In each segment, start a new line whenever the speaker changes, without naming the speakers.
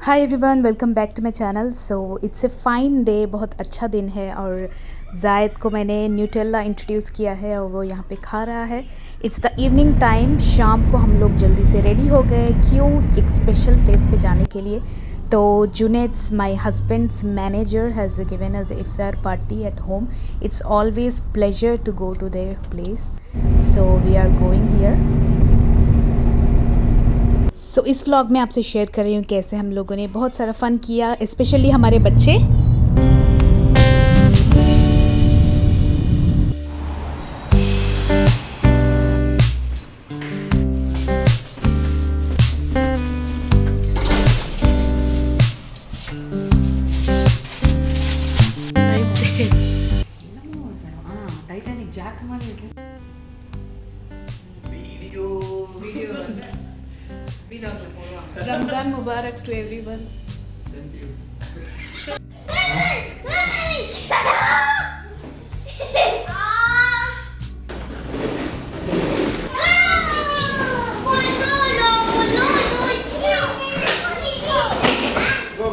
Hi everyone, welcome back to my channel. So it's a fine day, बहुत अच्छा दिन है और जायद को मैंने न्यूटेला इंट्रोड्यूस किया है और वो यहाँ पे खा रहा है। इट्स द इवनिंग टाइम, शाम को हम लोग जल्दी से रेडी हो गए। क्यों? एक स्पेशल प्लेस पे जाने के लिए। तो Junaid's, my husband's manager, has given us iftar party at home. It's always pleasure to go to their place, so we are going here. So इस व्लॉग में आपसे शेयर कर रही हूँ कैसे हम लोगों ने बहुत सारा फ़न किया, स्पेशली हमारे बच्चे। Ramzan Mubarak to everyone.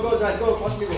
Go, Dad, go, firstly go.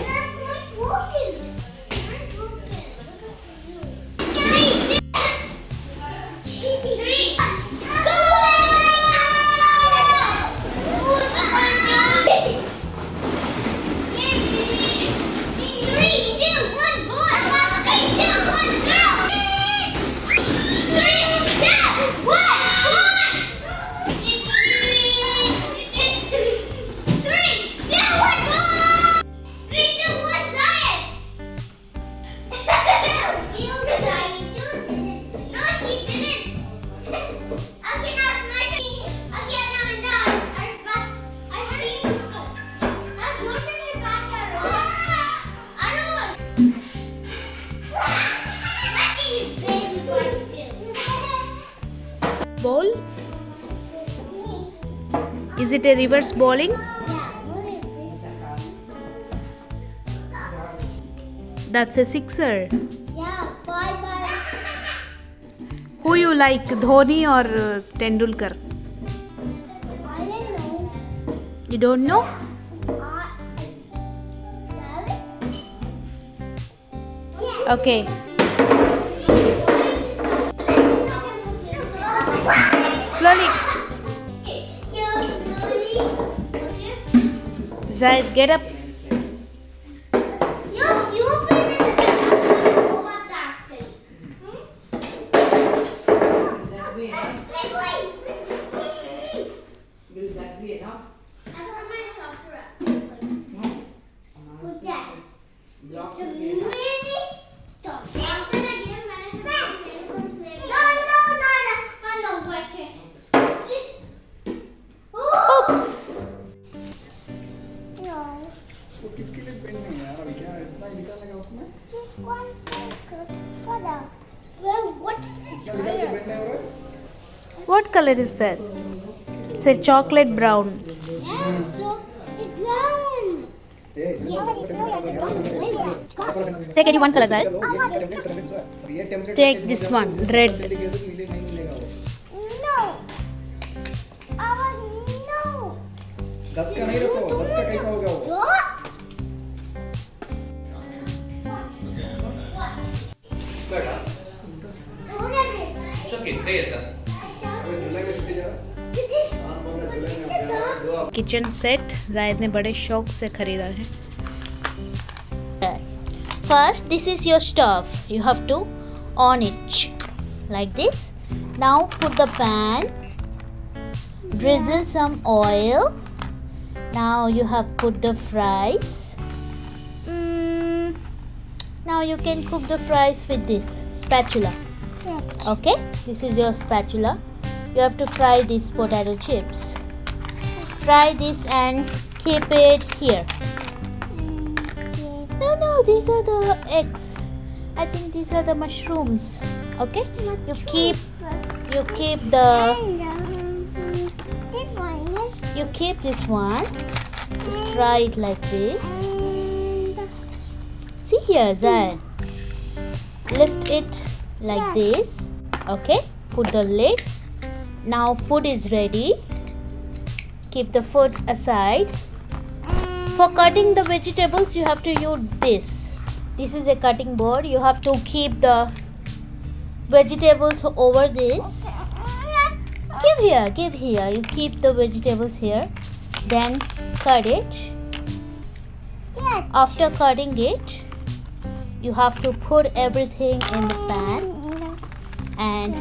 Ball? Is it a reverse bowling? That's a sixer.
Yeah, bye.
Who you like, Dhoni or Tendulkar?
I don't know.
You don't know? Okay. Slowly. Zaid, get up.
Will that be enough? Block will be enough.
Oops.
वो किसके लिए pen नहीं है यार? अभी क्या इतना ही निकालने का उसमें? क्या निकाल के पेन नहीं हो रहा है?
What color is that? It's a chocolate brown.
A,
Take any one color, Zaid.
ये template
Take this one, red.
नीले नहीं मिलेगा वो। 10 का नहीं रखो, 10 का कैसा होगा वो?
It's okay, say it.
अबे झूले में छुट्टी जा रहा? हाँ, बोल रहा झूले में अब दो आप।
किचन सेट जायद ने बड़े शौक से खरीदा है।
First, this is your stove. You have to on it like this. Now put the pan, drizzle some oil. Now you have put the fries. Now you can cook the fries with this spatula. Okay, this is your spatula. You have to fry these potato chips. Fry this and keep it here. No, these are the eggs. I think these are the mushrooms. Okay, you keep the you keep this one. Just fry it like this. See here, Zaid. Lift it like this. Okay, put the lid. Now food is ready. Keep the food aside. For cutting the vegetables, you have to use this. This is a cutting board. You have to keep the vegetables over this. Give here. You keep the vegetables here. Then cut it. After cutting it, you have to put everything in the pan and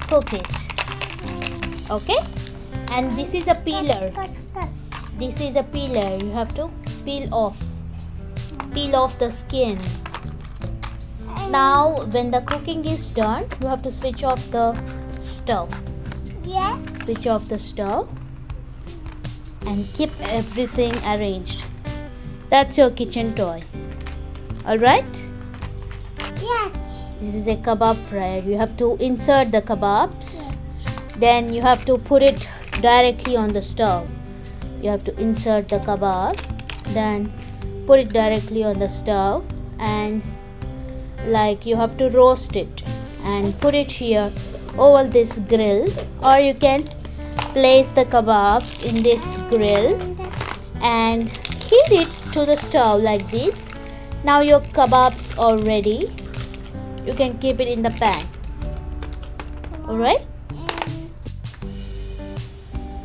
cook it. Okay? And this is a peeler. This is a peeler. You have to peel off the skin. Now when the cooking is done, you have to switch off the stove.
Yes.
Switch off the stove and keep everything arranged. That's your kitchen toy. Alright?
Yes.
This is a kebab fryer. You have to insert the kebabs. Then you have to put it directly on the stove. You have to insert the kebab. Then put it directly on the stove. And like you have to roast it. And put it here over this grill. Or you can place the kebabs in this grill. And heat it to the stove like this. Now your kebabs are ready. You can keep it in the pan. Alright?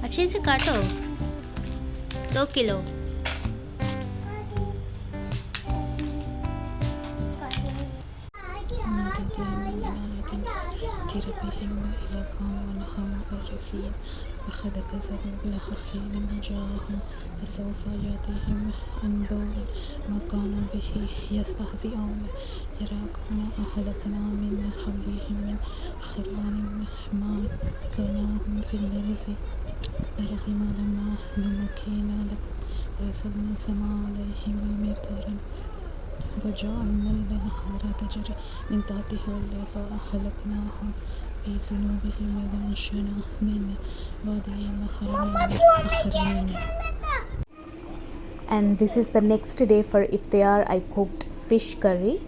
अच्छे से काटो 2 kilo.
أخذ كذبوا بالأخير لما جاءهم فسوف يأتيهم أنباء ما كانوا به يستهزئون تراكم أهلكنا من قبلهم من قرون ما كناهم في الأرض ما لما نمكن لكم أرسلنا السماء عليهم مطرا وجعلنا الأنهار تجري من تحتها فأهلكناهم بذنوبهم وأنشأنا من بعدهم قرنا آخرين.
And this is the next day for IFTAR. I cooked fish curry.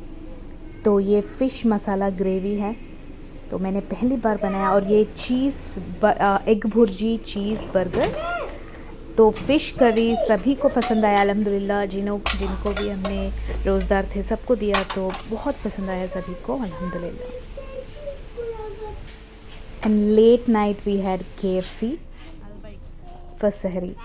तो ये fish मसाला gravy है, तो मैंने पहली बार बनाया. और ये एग भुर्जी चीज़ बर्गर. तो फ़िश करी सभी को पसंद आया अल्हम्दुलिल्लाह. जिनको भी हमने रोज़दार थे सबको दिया, तो बहुत पसंद आया सभी को अल्हम्दुलिल्लाह. And late night we had KFC for Sahri.